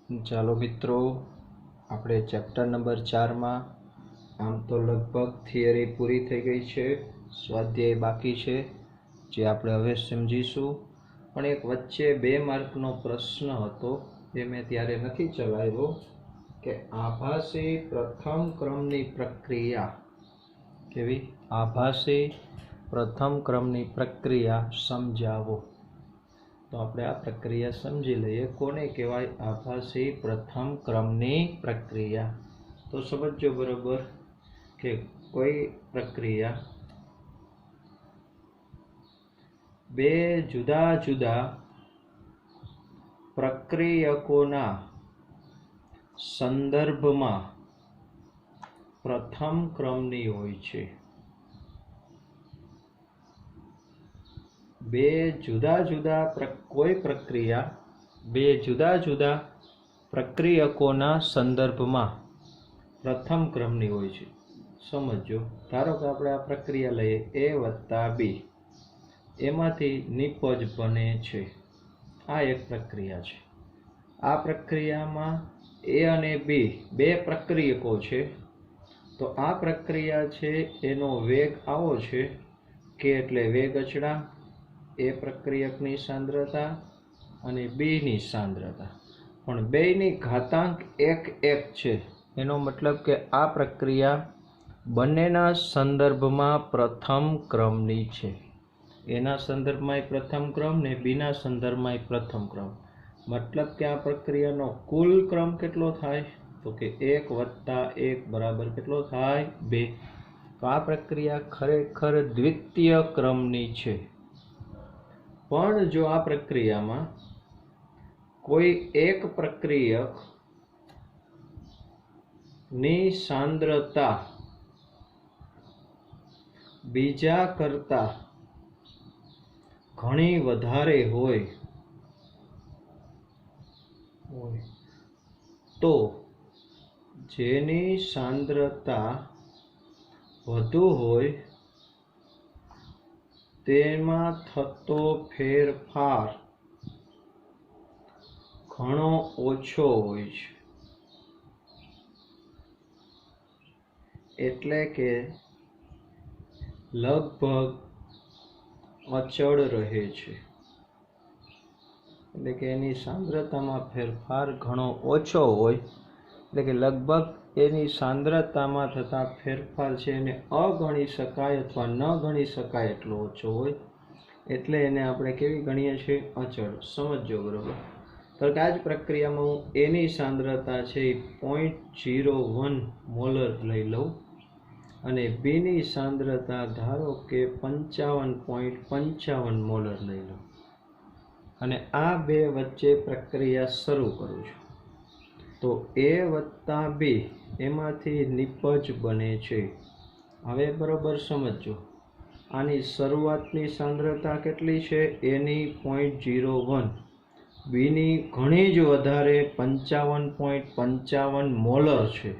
ચાલો મિત્રો, આપણે ચેપ્ટર નંબર 4માં આમ તો લગભગ થિયરી પૂરી થઈ ગઈ છે, સ્વાધ્યાય બાકી છે જે આપણે હવે સમજીશું. પણ એક વચ્ચે 2 માર્કનો પ્રશ્ન હતો એ મેં ત્યારે નથી ચલાવ્યો કે આભાસી પ્રથમ ક્રમની પ્રક્રિયા કેવી? આભાસી પ્રથમ ક્રમની પ્રક્રિયા સમજાવો. તો આપણે આ પ્રક્રિયા સમજી લઈએ. કોને કહેવાય આભાસી પ્રથમ ક્રમની પ્રક્રિયા? તો સમજો બરોબર કે કોઈ પ્રક્રિયા 2 જુદા જુદા પ્રક્રિયકોના સંદર્ભમાં પ્રથમ ક્રમની હોય છે. 2 જુદા જુદા કોઈ પ્રક્રિયા 2 જુદા જુદા પ્રક્રિયકોના સંદર્ભમાં પ્રથમ ક્રમની હોય છે. સમજો, ધારો કે આપણે આ પ્રક્રિયા લઈએ A + B, એમાંથી નિપજ બને છે. આ એક પ્રક્રિયા છે. આ પ્રક્રિયામાં A અને B 2 પ્રક્રિયકો છે. તો આ પ્રક્રિયા છે એનો વેગ આવો છે કે એટલે વેગ અચળાંક, એ પ્રક્રિયકની સાંદ્રતા અને બીની સાંદ્રતા, પણ બેયની ઘાતાંક 1 છે. એનો મતલબ કે આ પ્રક્રિયા બંનેના સંદર્ભમાં પ્રથમ ક્રમની છે. એના સંદર્ભમાં પ્રથમ ક્રમ ને બીના સંદર્ભમાં પ્રથમ ક્રમ. મતલબ કે આ પ્રક્રિયાનો કુલ ક્રમ કેટલો થાય? તો કે 1 + 1 બરાબર કેટલો થાય? 2. તો આ પ્રક્રિયા ખરેખર દ્વિતીય ક્રમની છે. પણ જો આ પ્રક્રિયામાં કોઈ એક પ્રક્રિયક ની સાંદ્રતા બીજા કરતા ઘણી વધારે હોય તો જેની સાંદ્રતા વધુ હોય તેમાં થતો ફેરફાર ઘણો ઓછો હોય છે. એટલે કે લગભગ અચળ રહે છે. એટલે કે એની સાંદ્રતામાં ફેરફાર ઘણો ઓછો હોય, એટલે કે લગભગ એની સાંદ્રતામાં થતા ફેરફાર છે એને અગણી શકાય અથવા ન ગણી શકાય એટલો ઓછો હોય. એટલે એને આપણે કેવી ગણીએ છીએ? અચળ. સમજો બરોબર. તો આ જ પ્રક્રિયામાં હું એની સાંદ્રતા છે એ 0.01 મોલર લઈ લઉં અને બીની સાંદ્રતા ધારો કે 55.55 મોલર લઈ લઉં અને આ બે વચ્ચે પ્રક્રિયા શરૂ કરું છું. તો A + B એમાંથી નિપજ બને છે. હવે બરોબર સમજો, આની શરૂઆતની સાંદ્રતા કેટલી છે? એની 0.01, બીની ઘણી જ વધારે 55.55 મોલર છે.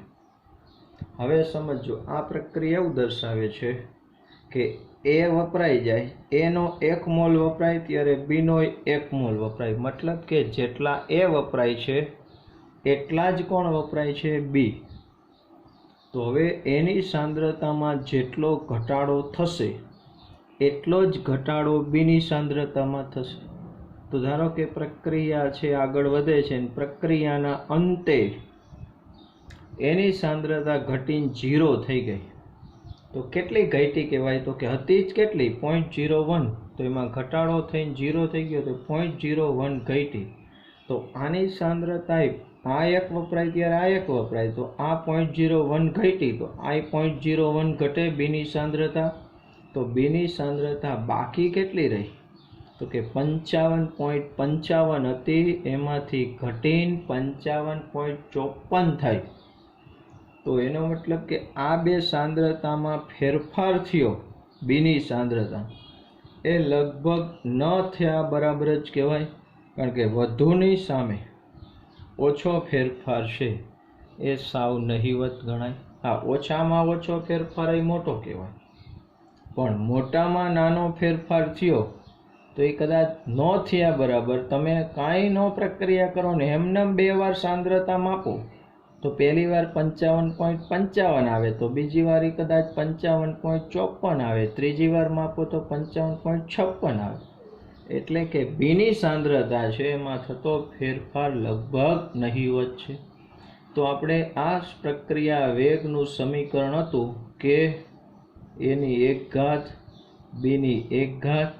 હવે સમજો, આ પ્રક્રિયા એવું દર્શાવે છે કે A વપરાઈ જાય, એનો 1 મોલ વપરાય ત્યારે બીનો 1 મોલ વપરાય. મતલબ કે જેટલા A વપરાય છે એટલા જ કોણ વપરાય છે? B. તો હવે એની સાંદ્રતામાં જેટલો ઘટાડો થશે એટલો જ ઘટાડો બીની સાંદ્રતામાં થશે. તો ધારો કે પ્રક્રિયા છે આગળ વધે છે અને પ્રક્રિયાના અંતે એની સાંદ્રતા ઘટીને 0 થઈ ગઈ. તો કેટલી ઘટી કહેવાય? તો કે હતી જ કેટલી? 0.01. તો એમાં ઘટાડો થઈને 0 થઈ ગયો તો 0.01 ઘટી. તો આની સાંદ્રતા આ 1 વપરાય ત્યારે આ 1 વપરાય, તો આ 0.01 ઘટી, તો આ 0.01 ઘટે બીની સાંદ્રતા. તો બીની સાંદ્રતા બાકી કેટલી રહી? તો કે 55.55 હતી, એમાંથી ઘટીને 55.54 થાય. તો એનો મતલબ કે આ બે સાંદ્રતામાં ફેરફાર થયો, બીની સાંદ્રતા એ લગભગ ન થયા બરાબર જ કહેવાય. કારણ કે વધુની સામે ઓછો ફેરફાર છે એ સાવ નહિવત ગણાય. હા, ઓછામાં ઓછો ફેરફાર એ મોટો કહેવાય, પણ મોટામાં નાનો ફેરફાર થયો તો એ કદાચ ન થયા બરાબર, તમે કાંઈ ન પ્રક્રિયા કરો ને એમને 2 વાર સાંદ્રતા માપો તો પહેલી વાર 55.55 આવે, તો બીજી વાર કદાચ 55.54 આવે, ત્રીજી વાર માપો તો 55.56 આવે. એટલે કે બીની સાંદ્રતા છે એમાં થતો ફેરફાર લગભગ નહિવત છે. તો આપણે આ પ્રક્રિયા વેગનું સમીકરણ હતું કે એની 1 ઘાત બીની 1 ઘાત,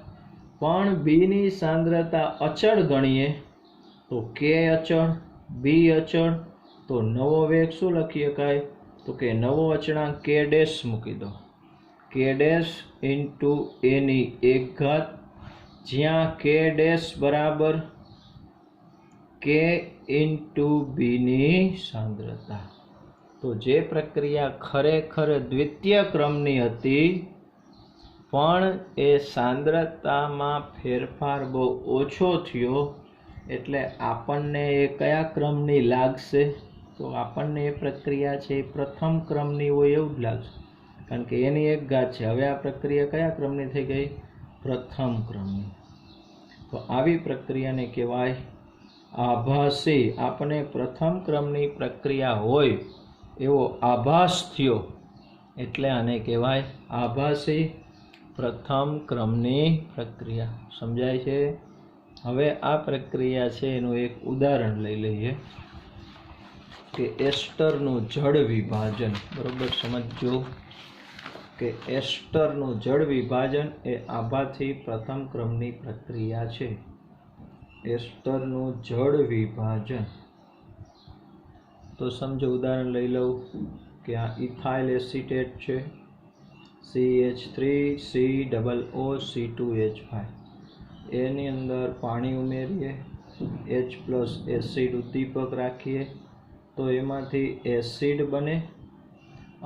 પણ બીની સાંદ્રતા અચળ ગણીએ તો કે અચળ, બી અચળ, તો નવો વેગ શું લખી શકાય? તો કે નવો અચળાંક કે ડેશ મૂકી દો, કે ડેશ ઇન્ટુ એની 1 ઘાત, જ્યાં કે ડેશ બરાબર કે ઇન્ટુ બીની સાંદ્રતા. તો જે પ્રક્રિયા ખરેખર દ્વિતીય ક્રમની હતી પણ એ સાંદ્રતામાં ફેરફાર બહુ ઓછો થયો, એટલે આપણને એ કયા ક્રમની લાગશે? તો આપણને એ પ્રક્રિયા છે એ પ્રથમ ક્રમની હોય એવું જ લાગશે, કારણ કે એની 1 ઘાત છે. હવે આ પ્રક્રિયા કયા ક્રમની થઈ ગઈ? પ્રથમ ક્રમની. તો આવી પ્રક્રિયાને કહેવાય આભાસી. આપણે પ્રથમ ક્રમની પ્રક્રિયા હોય એવો આભાસ થયો એટલે આને કહેવાય આભાસી પ્રથમ ક્રમની પ્રક્રિયા. સમજાય છે? હવે આ પ્રક્રિયા છે એનું એક ઉદાહરણ લઈ લઈએ કે એસ્ટરનું જળ વિભાજન. બરોબર સમજો કે એસ્ટરનું જળ વિભાજન એ આભાસી પ્રથમ ક્રમની પ્રક્રિયા છે. એસ્ટરનું જળ વિભાજન. તો સમજો ઉદાહરણ લઈ લઉં કે આ ઇથાઇલ એસિટેટ છે, CH3COO2H5. એની અંદર પાણી ઉમેરીએ, H+ એસિડ ઉદ્દીપક રાખીએ તો એમાંથી એસિડ બને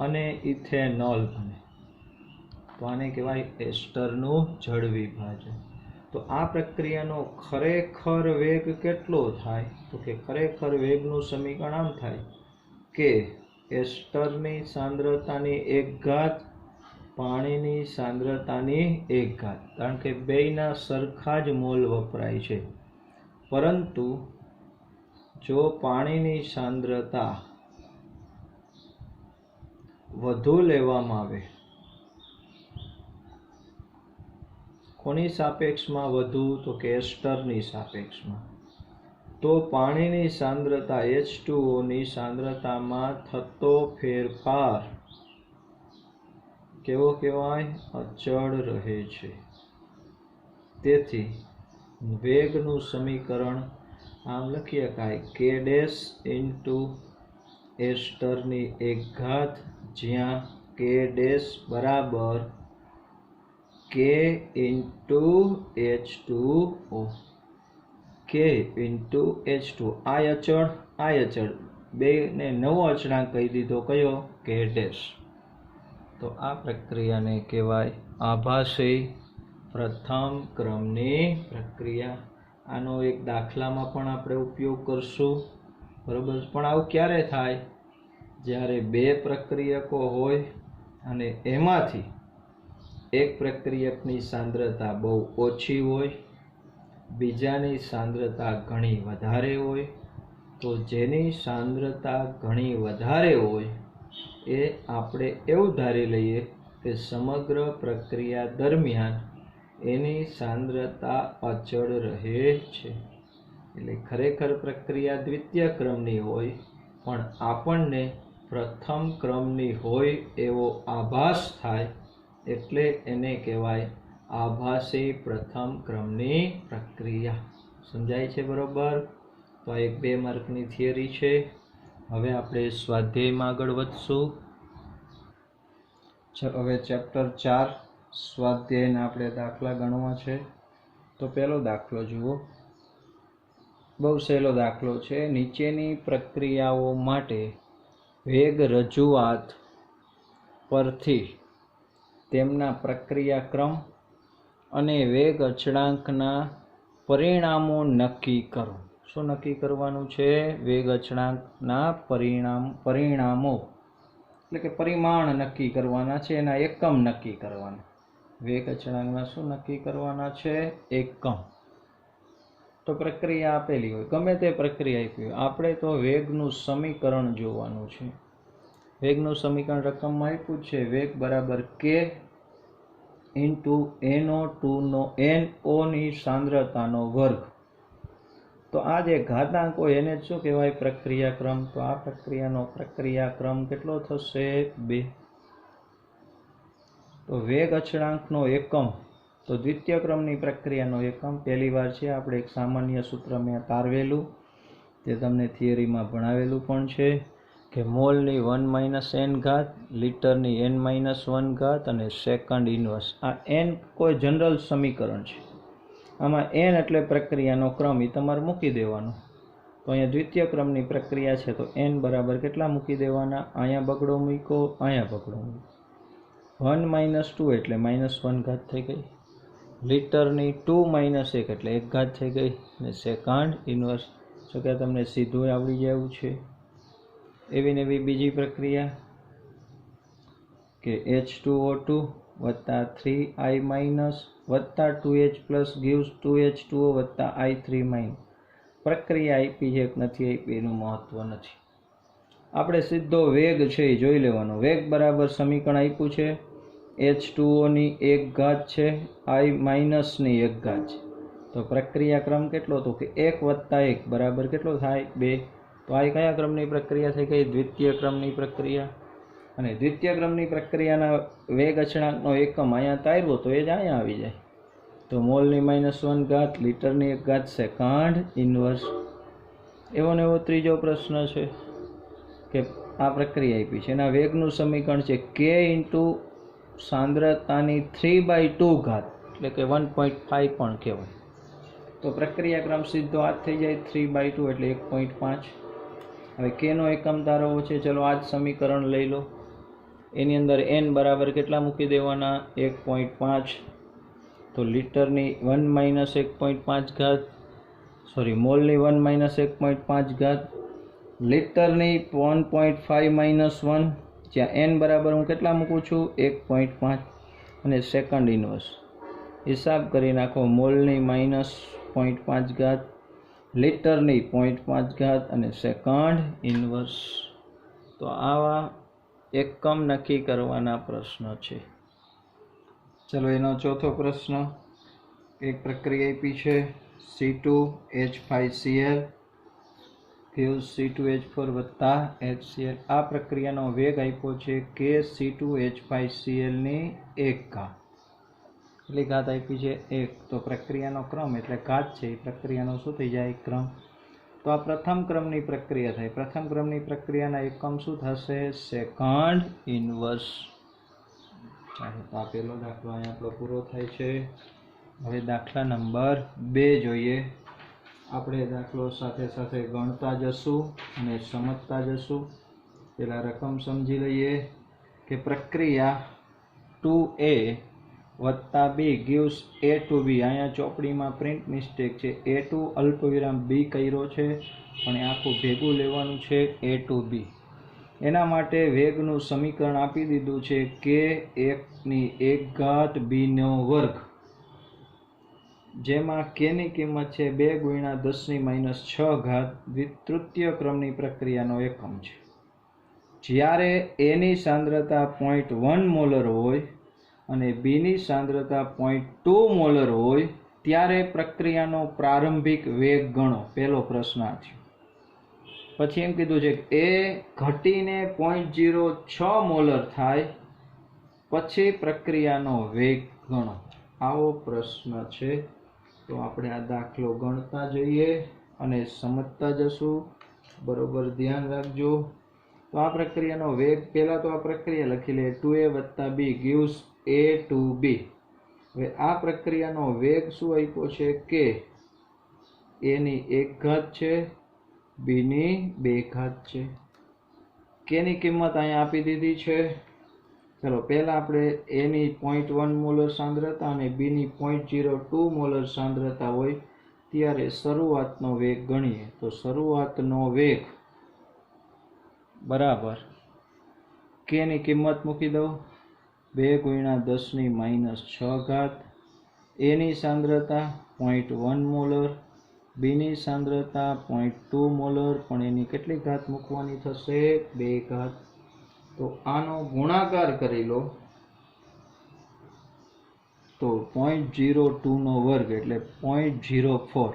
અને ઇથેનોલ બને. તો આને કહેવાય એસ્ટરનું જળ વિભાજન. તો આ પ્રક્રિયાનો ખરેખર વેગ કેટલો થાય? તો કે ખરેખર વેગનું સમીકરણ આમ થાય કે એસ્ટરની સાંદ્રતાની 1 ઘાત પાણીની સાંદ્રતાની 1 ઘાત. કારણ કે બેયના સરખા જ મોલ વપરાય છે, પરંતુ જો પાણીની સાંદ્રતા વધુ લેવામાં આવે, કોની સાપેક્ષમાં વધુ? તો કે એસ્ટરની સાપેક્ષમાં, તો પાણીની સાંદ્રતા H2O ની સાંદ્રતામાં થતો ફેરફાર કેવો કહેવાય? અચળ રહે છે. તેથી વેગનું સમીકરણ આમ લખી શકાય કે ડેશ ઇન્ટુ એસ્ટરની 1 ઘાત, જ્યાં કે ડેશ બરાબર k into H2O. K into H2O. આ અચળ બેને નવો અચળાંક કહી દીધો. કયો? કે ડેશ. તો આ પ્રક્રિયાને કહેવાય આભાસી પ્રથમ ક્રમની પ્રક્રિયા. આનો એક દાખલામાં પણ આપણે ઉપયોગ કરશું. બરોબર. પણ આવું ક્યારે થાય? જ્યારે 2 પ્રક્રિયકો હોય અને એમાંથી એક પ્રક્રિયકની સાંદ્રતા બહુ ઓછી હોય, બીજાની સાંદ્રતા ઘણી વધારે હોય. તો જેની સાંદ્રતા ઘણી વધારે હોય એ આપણે એવું ધારી લઈએ કે સમગ્ર પ્રક્રિયા દરમિયાન એની સાંદ્રતા અચળ રહે છે. એટલે ખરેખર પ્રક્રિયા દ્વિતીય ક્રમની હોય પણ આપણને પ્રથમ ક્રમની હોય એવો આભાસ થાય, એટલે એને કહેવાય આભાસી પ્રથમ ક્રમની પ્રક્રિયા. સમજાય છે? બરોબર. તો આ એક 2 માર્કની થિયરી છે. હવે આપણે સ્વાધ્યાયમાં આગળ વધશું. હવે ચેપ્ટર 4 સ્વાધ્યાયના આપણે દાખલા ગણવા છે. તો પહેલો દાખલો જુઓ. બહુ સહેલો દાખલો છે. નીચેની પ્રક્રિયાઓ માટે વેગ રજૂઆત પરથી તેમના પ્રક્રિયા ક્રમ અને વેગ અચળાંકના પરિણામો નક્કી કરો. શું નક્કી કરવાનું છે? વેગ અચળાંકના પરિણામો એટલે કે પરિમાણ નક્કી કરવાના છે, એના એકમ નક્કી કરવાના. વેગ અચળાંકના શું નક્કી કરવાના છે? એકમ. તો પ્રક્રિયા આપેલી હોય, ગમે તે પ્રક્રિયા આપી હોય, આપણે તો વેગનું સમીકરણ જોવાનું છે. વેગનું સમીકરણ રકમમાં આપ્યું છે, વેગ બરાબર k ઇન્ટુ NO ની સાંદ્રતાનો વર્ગ. તો આ જે ઘાતાંક હોય એને શું કહેવાય? પ્રક્રિયાક્રમ. તો આ પ્રક્રિયાનો પ્રક્રિયાક્રમ કેટલો થશે? 2. તો વેગ અચળાંકનો એકમ, તો દ્વિતીય ક્રમની પ્રક્રિયાનો એકમ પહેલી વાર છે. આપણે એક સામાન્ય સૂત્ર મેં તારવેલું, તે તમને થિયરીમાં ભણાવેલું પણ છે કે મોલની 1 - n ઘાત, લીટરની n-1 ઘાત અને સેકન્ડ ઇન્વર્સ. આ n કોઈ જનરલ સમીકરણ છે. આમાં n એટલે પ્રક્રિયાનો ક્રમ, એ તમારે મૂકી દેવાનો. તો અહીંયા દ્વિતીય ક્રમની પ્રક્રિયા છે, તો n બરાબર કેટલા મૂકી દેવાના? અહીંયા બગડો મૂક્યો, અહીંયા બગડો મૂક્યો. 1 - 2 એટલે -1 ઘાત થઈ ગઈ. લીટરની 2 - 1 એટલે 1 ઘાત થઈ ગઈ. અને સેકન્ડ ઇન્વર્સ. તો કે તમને સીધું આવડી જાય એવું છે. એવી ને એવી બીજી પ્રક્રિયા કે H2O2 વત્તા 3I- વત્તા 2H પ્લસ gives 2H2O વત્તા I3-. પ્રક્રિયા આપી છે કે નથી આપી એનું મહત્વ નથી. આપણે સીધો વેગ છે એ જોઈ લેવાનો. વેગ બરાબર સમીકરણ આપ્યું છે, H2O ની 1 ઘાત છે, I- ની 1 ઘાત છે. તો પ્રક્રિયા ક્રમ કેટલો? તો કે 1 વત્તા 1 બરાબર કેટલો થાય? 2. તો આ કયા ક્રમની પ્રક્રિયા થઈ ગઈ? દ્વિતીય ક્રમની પ્રક્રિયા. અને દ્વિતીય ક્રમની પ્રક્રિયાના વેગ અચળાંકનો એકમ અહીંયા તાર્યો તો એ જ અહીંયા આવી જાય. તો મોલની -1 ઘાત, લીટરની 1 ઘાત, સેકન્ડ ઇન્વર્સ. એવો ને એવો ત્રીજો પ્રશ્ન છે કે આ પ્રક્રિયા આપી છે, એના વેગનું સમીકરણ છે k ઇન્ટુ સાંદ્રતાની 3/2 ઘાત, એટલે કે 1.5 પણ કહેવાય. તો પ્રક્રિયાક્રમ સીધો આ જ થઈ જાય, 3/2 એટલે 1.5. હવે k નો એકમ તારવવો છે. ચલો આ જ સમીકરણ લઈ લો. એની અંદર n બરાબર કેટલા મૂકી દેવાના? 1.5. તો લીટરની 1 - 1.5 ઘાત, મોલની 1 - 1.5 ઘાત, લીટરની 1.5 - 1, જ્યાં n બરાબર હું કેટલા મૂકું છું? 1.5. અને સેકન્ડ ઇન્વર્સ હિસાબ કરી નાખો. મોલની -0.5 ઘાત, લીટરની 0.5 ઘાત અને સેકન્ડ ઇન્વર્સ. તો આવા એકમ નક્કી કરવાના પ્રશ્ન છે. ચલો એનો ચોથો પ્રશ્ન. એક પ્રક્રિયા આપી છે, C2H5Cl gives C2H4 વત્તા HCl. આ પ્રક્રિયાનો વેગ આપ્યો છે કે C2H5Cl ની 1 ઘાત. કેટલી ઘાત આપી છે? 1. તો પ્રક્રિયાનો ક્રમ એટલે ઘાત છે, એ પ્રક્રિયાનો શું થઈ જાય? ક્રમ. તો આ પ્રથમ ક્રમની પ્રક્રિયા થાય. પ્રથમ ક્રમની પ્રક્રિયાના એકમ શું થશે? Second inverse. ચાલો તો આ પહેલો દાખલો અહીંયા આપણો પૂરો થાય છે. હવે દાખલા નંબર 2 જોઈએ. આપણે દાખલો સાથે સાથે ગણતા જશું અને સમજતા જશું. પહેલાં રકમ સમજી લઈએ કે પ્રક્રિયા 2A વત્તા B gives A to B. અહીંયા ચોપડીમાં પ્રિન્ટ મિસ્ટેક છે, A2 અલ્પવિરામ B કર્યો છે, પણ એ આખું ભેગું લેવાનું છે, A to B. એના માટે વેગનું સમીકરણ આપી દીધું છે કે 1 ઘાત B નો વર્ગ, જેમાં k ની કિંમત છે 2 × 10 - 6 ઘાત. તૃતીય ક્રમની પ્રક્રિયાનો એકમ છે. જ્યારે A ની સાંદ્રતા 0.1 મોલર હોય અને B ની સાંદ્રતા 0.2 મોલર હોય ત્યારે પ્રક્રિયાનો પ્રારંભિક વેગ ગણો. પહેલો પ્રશ્ન આ થયો. પછી એમ કીધું છે કે A ઘટીને 0.06 મોલર થાય પછી પ્રક્રિયાનો વેગ ગણો. આવો પ્રશ્ન છે. તો આપણે આ દાખલો ગણતા જઈએ અને સમજતા જશું. બરોબર ધ્યાન રાખજો. તો આ પ્રક્રિયાનો વેગ, પહેલા તો આ પ્રક્રિયા લખી લે, 2A વત્તા B gives A to B. હવે આ પ્રક્રિયાનો વેગ શું આપ્યો છે કે A ની 1 ઘાત છે, B ની 2 ઘાત છે. k ની કિંમત અહીંયા આપી દીધી છે. ચલો પહેલા આપણે A ની 0.1 મોલર સાંદ્રતા અને B ની 0.02 મોલર સાંદ્રતા હોય ત્યારે શરૂઆતનો વેગ ગણીએ. તો શરૂઆતનો વેગ બરાબર k ની કિંમત મૂકી દઉં, 2 × 10⁻⁶ એની સાંદ્રતા 0.1 મોલર, બીની સાંદ્રતા 0.2 મોલર, પણ એની કેટલી ઘાત મૂકવાની થશે? 2 ઘાત. તો આનો ગુણાકાર કરી લો તો 0.02 નો વર્ગ એટલે 0.04,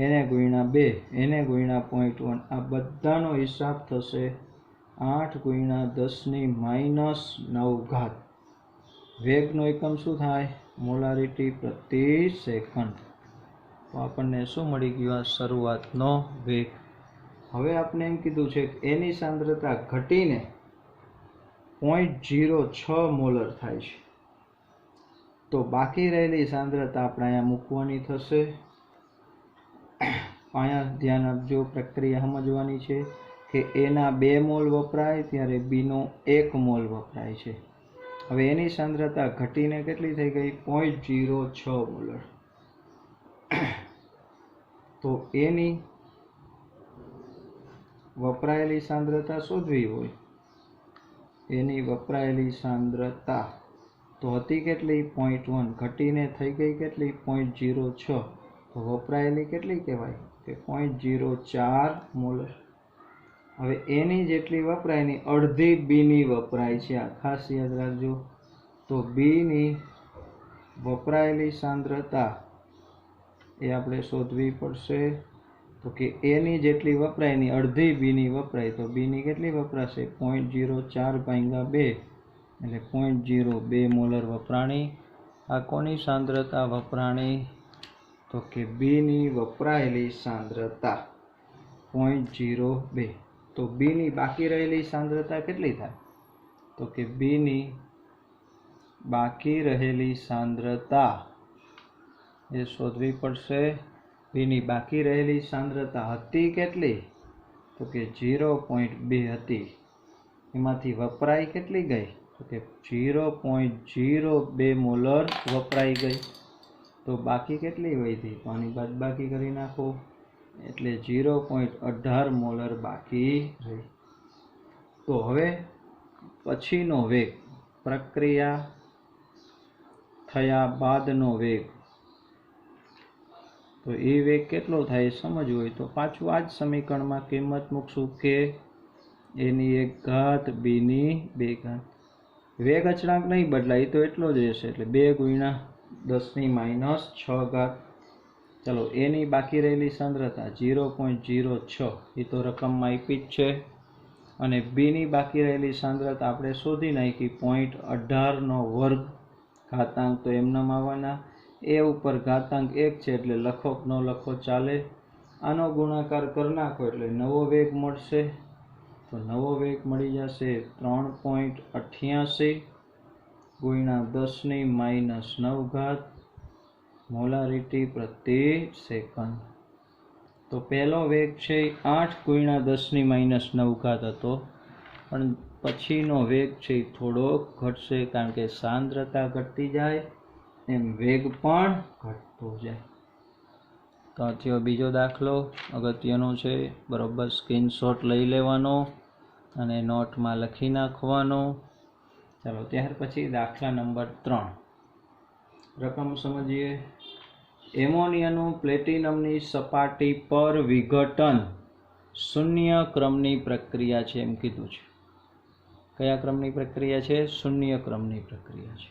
એને ગુણ્યા 2, એને ગુણ્યા 0.1, આ બધાનો હિસાબ થશે 8 × 10⁻⁹. વેગનો એકમ શું થાય? મોલારિટી પ્રતિ સેકન્ડ. તો આપણને શું મળી ગયું? આ શરૂઆતનો વેગ. હવે આપણે એમ કીધું છે કે એની સાંદ્રતા ઘટીને 0.06 મોલર થાય છે. તો બાકી રહેલી સાંદ્રતા આપણે અહીંયા મૂકવાની થશે. અહીંયા ધ્યાન આપજો, પ્રક્રિયા સમજવાની છે કે એના 2 મોલ વપરાય ત્યારે બીનો 1 મોલ વપરાય છે. હવે એની સાંદ્રતા ઘટીને કેટલી થઈ ગઈ? 0.06 મોલર. તો એની વપરાયેલી સાંદ્રતા શોધવી હોય, એની વપરાયેલી સાંદ્રતા તો હતી કેટલી? 0.1, ઘટીને થઈ ગઈ કેટલી? 0.06. તો વપરાયેલી કેટલી કહેવાય? કે 0.04 મોલર. હવે એની જેટલી વપરાય એની અડધી બીની વપરાય છે, આ ખાસ યાદ રાખજો. તો બીની વપરાયેલી સાંદ્રતા એ આપણે શોધવી પડશે. તો કે એની જેટલી વપરાય એની અડધી બીની વપરાય, તો બીની કેટલી વપરાશે? 0.04 / 2 એટલે 0.02 મોલર વપરાણી. આ કોની સાંદ્રતા વપરાણી? તો કે બીની વપરાયેલી સાંદ્રતા 0.02. તો બીની બાકી રહેલી સાંદ્રતા કેટલી થાય? તો કે બીની બાકી રહેલી સાંદ્રતા એ શોધવી પડશે. બીની બાકી રહેલી સાંદ્રતા હતી કેટલી? તો કે 0.2 હતી. એમાંથી વપરાઈ કેટલી ગઈ? તો કે 0.02 મોલર વપરાઈ ગઈ. તો બાકી કેટલી વધી? તો આની બાદબાકી કરી નાખો એટલે 0.18 મોલર બાકી રહી. તો હવે પછીનો વેગ, પ્રક્રિયા થયા બાદનો વેગ, તો એ વેગ કેટલો થાય સમજવું હોય તો પાછું આ જ સમીકરણમાં કિંમત મૂકશું કે એની 1 ઘાત, બીની 2 ઘાત. વેગ અચળાંક નહીં બદલાય તો એટલો જ રહેશે, એટલે 2 × 10⁻⁶. ચલો, એની બાકી રહેલી સાંદ્રતા 0.06, એ તો રકમમાં આપી જ છે. અને બીની બાકી રહેલી સાંદ્રતા આપણે શોધી નાખી 0.18 નો વર્ગ. ઘાતાંક તો એમનામ આવવાના, એ ઉપર ઘાતાંક 1 છે એટલે લખો કે ન લખો ચાલે. આનો ગુણાકાર કરી નાખો એટલે નવો વેગ મળશે. તો નવો વેગ મળી જશે 3.88 × 10⁻⁹ મોલારિટી પ્રતિ સેકન્ડ. તો પહેલો વેગ છે 8 × 10⁻⁹ હતો, પણ પછીનો વેગ છે થોડો ઘટશે, કારણ કે સાંદ્રતા ઘટતી જાય એમ વેગ પણ ઘટતો જાય. તો આ થયો બીજો દાખલો, અગત્યનો છે. બરોબર સ્ક્રીનશોટ લઈ લેવાનો અને નોટમાં લખી નાખવાનો. ચાલો, ત્યાર પછી દાખલા નંબર 3. રકમ સમજીએ. એમોનિયાનું પ્લેટિનમની સપાટી પર વિઘટન 0 ક્રમની પ્રક્રિયા છે એમ કીધું છે. કયા ક્રમની પ્રક્રિયા છે? 0 ક્રમની પ્રક્રિયા છે.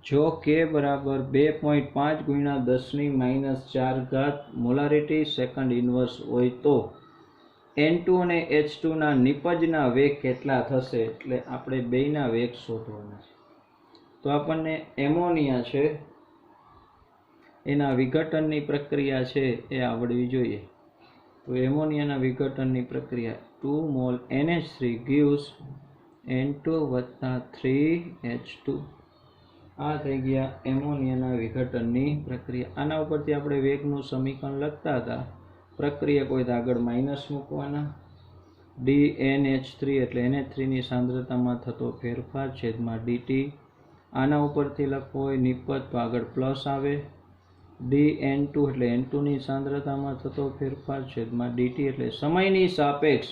જો કે બરાબર 2.5 × 10⁻⁴ મોલારિટી સેકન્ડ ઇન્વર્સ હોય તો N2 અને H2 ના નિપજના વેગ કેટલા થશે? એટલે આપણે બેયના વેગ શોધવાના છે. તો આપણને એમોનિયા છે એના વિઘટનની પ્રક્રિયા છે એ આવડવી જોઈએ. તો એમોનિયાના વિઘટનની પ્રક્રિયા 2 mall NH3 gives N2 + 3H2. આ થઈ ગયા એમોનિયાના વિઘટનની પ્રક્રિયા. આના ઉપરથી આપણે વેગનું સમીકરણ લખતા હતા. પ્રક્રિયા કોઈ આગળ માઇનસ મૂકવાના. dNH3 એટલે NH3 ની સાંદ્રતામાં થતો ફેરફાર છેદમાં dt. આના ઉપરથી લખવો હોય નિપજ તો આગળ પ્લસ આવે. dN2 એટલે N2 ની સાંદ્રતામાં થતો ફેરફાર છેદમાં dt એટલે સમયની સાપેક્ષ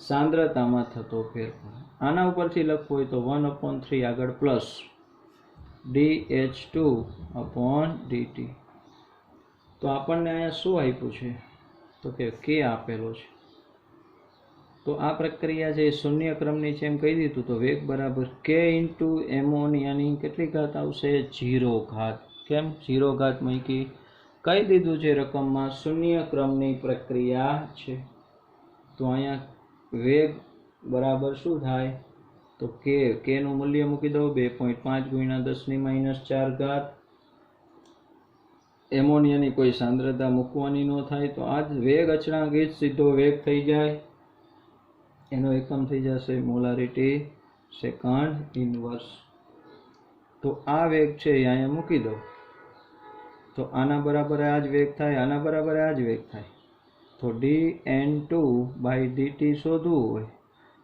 સાંદ્રતામાં થતો ફેરફાર. આના ઉપરથી લખવું હોય તો 1/3 આગળ પ્લસ dH2/dt. તો આપણને અહીંયા શું આપ્યું છે તો કે k આપેલો છે. તો આ પ્રક્રિયા છે શૂન્ય ક્રમની છે એમ કહી દીધું. તો વેગ બરાબર k ઇન્ટુ એમોનિયાની કેટલી ઘાત આવશે 0 ઘાત. કેમ 0 ઘાત મૂકી કહી દીધું છે રકમમાં શૂન્ય ક્રમની પ્રક્રિયા છે. તો અહીંયા વેગ બરાબર શું થાય તો k નું મૂલ્ય મૂકી દો 2.5 ગુણ્યા 10⁻⁴ ઘાત. એમોનિયાની કોઈ સાંદ્રતા મૂકવાની ન થાય તો આ જ વેગ અચળાંક જ સીધો વેગ થઈ જાય. એનો એકમ થઈ જશે મોલારિટી સેકન્ડ ઇનવર્સ. તો આ વેગ છે અહીંયા મૂકી દો તો આના બરાબર આ જ વેગ થાય, આના બરાબર આ જ વેગ થાય. તો dN2/dt શોધવું હોય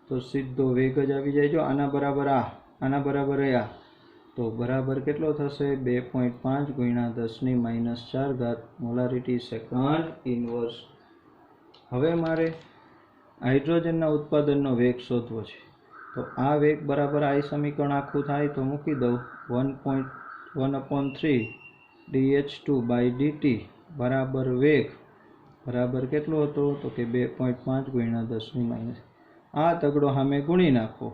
તો સીધો વેગ જ આવી જાય. જો આના બરાબર આના બરાબર આ તો બરાબર કેટલો થશે 2.5 ગુણ્યા 10⁻⁴ ઘાત મોલારિટી સેકન્ડ ઇનવર્સ. હવે મારે હાઇડ્રોજનના ઉત્પાદનનો વેગ શોધવો છે. તો આ વેગ બરાબર આ સમીકરણ આખું થાય તો મૂકી દઉં 1/3 dH2/dt બરાબર વેગ બરાબર કેટલો હતો તો કે 2.5 ગુણ્યા 10⁻⁴. આ તગડો સામે ગુણી નાખો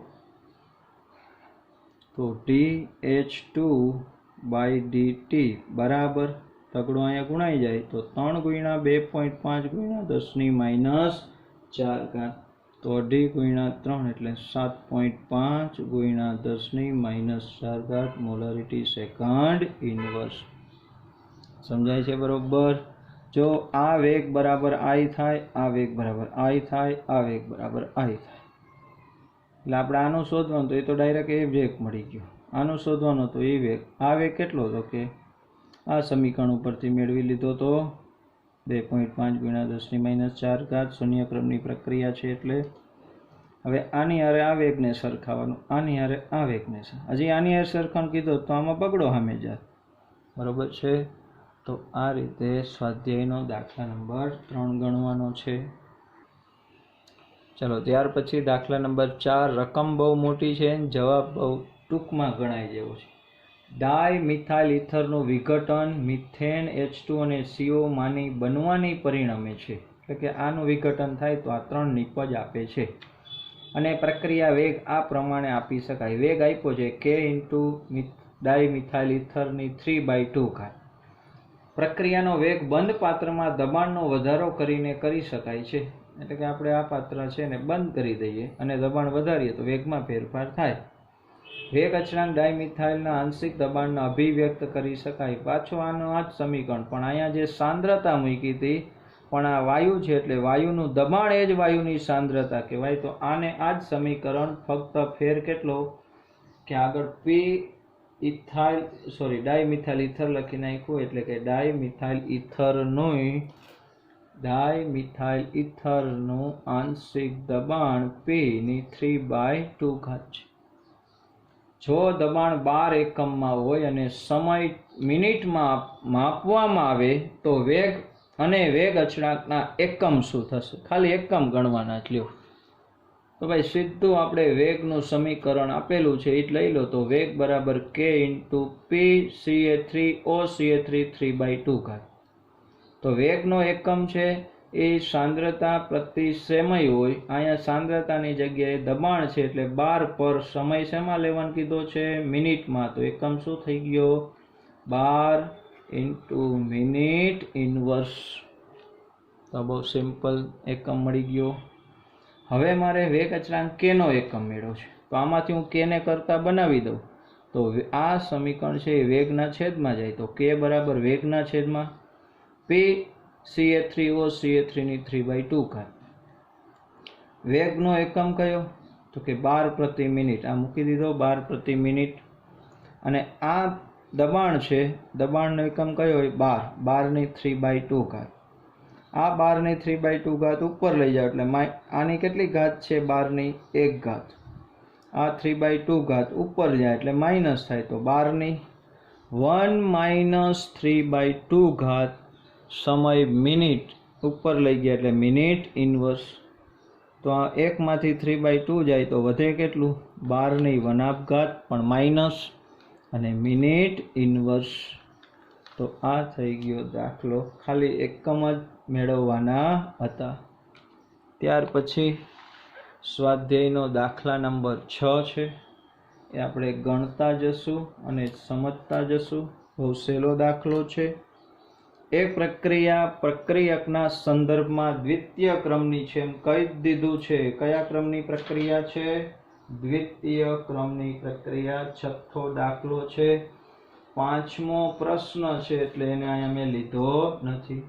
તો dH2/dt બરાબર તગડો અહીંયા ગુણાઈ જાય તો 3 ગુણ્યા 2.5 ગુણ્યા 10⁻⁴ ઘાત. તો 2.5 ગુણ્યા 3 એટલે 7.5 ગુણ્યા 10⁻⁴ ઘાત મોલારિટી સેકન્ડ ઇનવર્સ. સમજાય છે બરોબર? જો આ વેગ બરાબર I થાય, આ વેગ બરાબર I થાય, આ વેગ બરાબર I થાય. એટલે આપણે આનું શોધવાનું તો એ તો ડાયરેક્ટ એ વેગ મળી ગયો. આનું શોધવાનું તો એ વેગ. આ વેગ કેટલો હતો કે આ સમીકરણ ઉપરથી મેળવી લીધો તો 2.5 ગુણ્યા 10⁻⁴ ઘાત શૂન્ય ક્રમની પ્રક્રિયા છે. એટલે હવે આની હારે આ વેગને સરખાવવાનું, આની હારે આ વેગને. હજી આની હારે સરખાણ કીધો તો આમાં બગડો સામે જાય. બરોબર છે? તો આ રીતે સ્વાધ્યાયનો દાખલા નંબર 3 ગણવાનો છે. ચલો ત્યાર પછી દાખલા નંબર 4. રકમ બહુ મોટી છે, જવાબ બહુ ટૂંકમાં ગણાય જેવો છે. ડાયમિથાઇલ ઇથરનું વિઘટન મિથેન H2 અને CO માંની બનવાની પરિણમે છે. એટલે કે આનું વિઘટન થાય તો આ 3 નિપજ આપે છે. અને પ્રક્રિયા વેગ આ પ્રમાણે આપી શકાય. વેગ આપ્યો છે k ઇન્ટુ ડાયમિથાઇલ ઇથરની 3/2 ઘાત. પ્રક્રિયાનો વેગ બંધ પાત્રમાં દબાણનો વધારો કરીને કરી શકાય છે. એટલે કે આપણે આ પાત્ર છે ને બંધ કરી દઈએ અને દબાણ વધારીએ તો વેગમાં ફેરફાર થાય. વેગ અચળાંક ડાયમિથાઇલના આંશિક દબાણને અભિવ્યક્ત કરી શકાય. પાછો આનો આ જ સમીકરણ, પણ અહીંયા જે સાંદ્રતા મૂકી હતી પણ આ વાયુ છે એટલે વાયુનું દબાણ એ જ વાયુની સાંદ્રતા કહેવાય. તો આને આ જ સમીકરણ ફક્ત ફેર કેટલો કે આગળ ડાયમિથાઇલ ઇથર લખી નાખ્યું. એટલે કે ડાયમિથાઇલ ઇથરનું આંશિક દબાણ P ની 3/2 ઘાત છે. જો દબાણ 12 એકમમાં હોય અને સમય મિનિટમાં માપવામાં આવે તો વેગ અને વેગ અચળાંકના એકમ શું થશે? ખાલી એકમ ગણવાના જ લ્યો. તો ભાઈ સીધું આપણે વેગનું સમીકરણ આપેલું છે એ જ લઈ લો. તો વેગ બરાબર k ઇન્ટુ P Ca3OCA3 3/2 ઘાત. તો વેગનો એકમ છે એ સાંદ્રતા પ્રતિ સમય હોય. અહીંયા સાંદ્રતાની જગ્યાએ દબાણ છે એટલે 12 પર સમય શેમાં લેવાનું કીધો છે? મિનિટમાં. તો એકમ શું થઈ ગયો? 12 ઇન્ટુ મિનિટ ઇનવર્સ. તો બહુ સિમ્પલ એકમ મળી ગયો. હવે મારે વેગ અચળાંક k નો એકમ મેળવ્યો છે. તો આમાંથી હું k ને કરતા બનાવી દઉં તો આ સમીકરણ છે એ વેગના છેદમાં જાય. તો k બરાબર વેગના છેદમાં P Ca3OCA3 ની 3/2 ઘાત. વેગનો એકમ કયો? તો કે 12 પ્રતિ મિનિટ. આ મૂકી દીધો 12 પ્રતિ મિનિટ. અને આ દબાણ છે, દબાણનો એકમ કયો હોય? 12 ની 3/2 ઘાત. આ 12 ની 3/2 ઘાત ઉપર લઈ જાઓ એટલે આની કેટલી ઘાત છે? 12 ની 1 ઘાત. આ 3/2 ઘાત ઉપર જાય એટલે માઇનસ થાય. તો 12 ની 1 - 3/2 ઘાત સમય મિનિટ ઉપર લઈ ગયા એટલે મિનિટ ઇનવર્સ. તો આ 1માંથી 3/2 જાય તો વધે કેટલું? 12 ની 1/2 ઘાત, પણ માઇનસ, અને મિનિટ ઇન્વર્સ. તો આ થઈ ગયો દાખલો. ખાલી એકમ જ મેળવવાના હતા. ત્યાર પછી સ્વાધ્યાયનો દાખલા નંબર 6 છે. એ આપણે ગણતા જશું અને સમજતા જશું. બહુ સહેલો દાખલો છે. એક પ્રક્રિયા પ્રક્રિયકના સંદર્ભમાં દ્વિતીય ક્રમની છે એમ કહી દીધું છે. કયા ક્રમની પ્રક્રિયા છે? દ્વિતીય ક્રમની પ્રક્રિયા. છઠ્ઠો દાખલો છે. 5મો પ્રશ્ન છે, એટલે એને અહીંયા મેં લીધો નથી.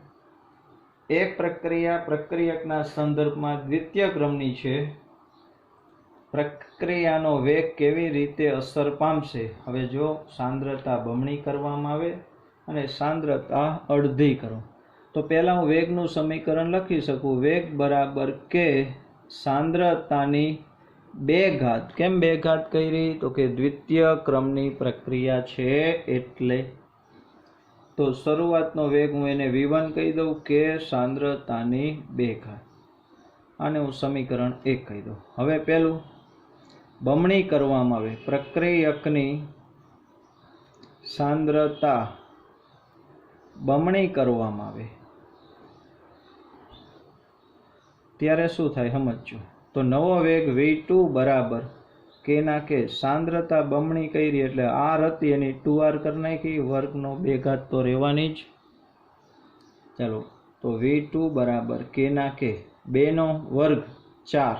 એક પ્રક્રિયા પ્રક્રિયકના સંદર્ભમાં દ્વિતીય ક્રમની છે. પ્રક્રિયાનો વેગ કેવી રીતે અસર પામશે? હવે જો સાંદ્રતા બમણી કરવામાં આવે અને સાંદ્રતા અડધી કરો, તો પહેલા હું વેગનું સમીકરણ લખી શકું. વેગ બરાબર કે સાંદ્રતાની 2 ઘાત. કેમ 2 ઘાત કરી? તો કે દ્વિતીય ક્રમની પ્રક્રિયા છે એટલે. તો શરૂઆતનો વેગ હું એને v1 કહી દઉં, કે સાંદ્રતાની 2 ઘાત. આને હું સમીકરણ 1 કહી દઉં. હવે પહેલું બમણી કરવામાં આવે. પ્રક્રિયકની સાંદ્રતા બમણી કરવામાં આવે ત્યારે શું થાય સમજો. તો નવો વેગ v2 બરાબર કે ના કે સાંદ્રતા બમણી કરી એટલે r હતી એની 2r કરી નાખી. વર્ગનો 2 ઘાત તો રહેવાની જ. ચાલો, તો v2 બરાબર કે ના કે 2 નો વર્ગ 4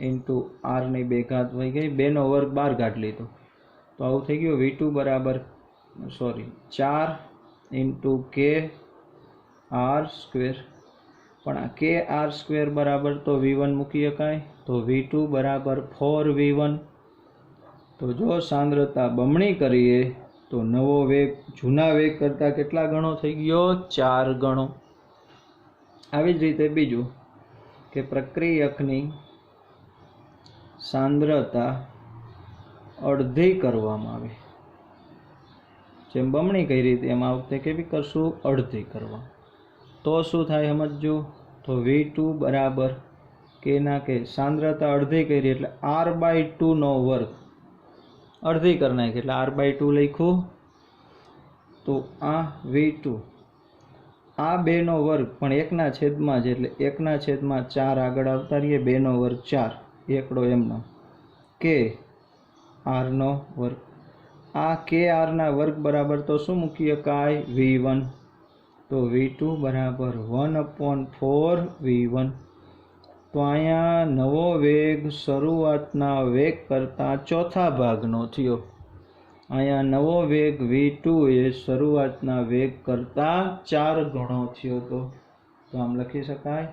ઇન્ટુ r ની 2 ઘાત વહી ગઈ. 2 નો વર્ગ 12 કાઢ લીધો, તો આવું થઈ ગયું. v2 બરાબર 4 ઇન્ટુ કે આર સ્ક્વેર. પણ આ કે આર સ્ક્વેર બરાબર તો v1 મૂકી શકાય. તો v2 બરાબર 4v1. તો જો સાંદ્રતા બમણી કરીએ તો નવો વેગ જૂના વેગ કરતાં કેટલા ગણો થઈ ગયો? 4 ગણો. આવી જ રીતે બીજું કે પ્રક્રિયકની સાંદ્રતા અડધી કરવામાં આવે. જેમ બમણી કરી તેમ આ વખતે કેવી કરશું? અડધી કરવા. તો શું થાય સમજો. તો v2 બરાબર કે ના કે સાંદ્રતા અડધી કરી એટલે r/2 નો વર્ગ. અડધી કરી નાખી એટલે r/2 લખ્યું. તો આ v2 આ 2 નો વર્ગ પણ 1ના છેદમાં છે એટલે 1/4 આગળ આવતા રહીએ. 2 નો વર્ગ 4, એકડો એમનો કે r નો વર્ગ. આ કે r ના વર્ગ બરાબર તો શું મૂકી શકાય? v1. તો v2 બરાબર 1/4v1. તો અહીંયા નવો વેગ શરૂઆતના વેગ કરતાં ચોથા ભાગનો થયો. અહીંયા નવો વેગ v2 એ શરૂઆતના વેગ કરતાં 4 ગણો થયો હતો. તો આમ લખી શકાય.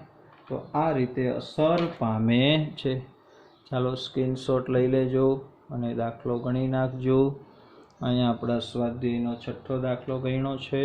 તો આ રીતે અસર પામે છે. ચાલો સ્ક્રીનશોટ લઈ લેજો અને દાખલો ગણી નાખજો. અહીંયા આપણા સ્વાધ્યાયનો 6થો દાખલો ગણ્યો છે.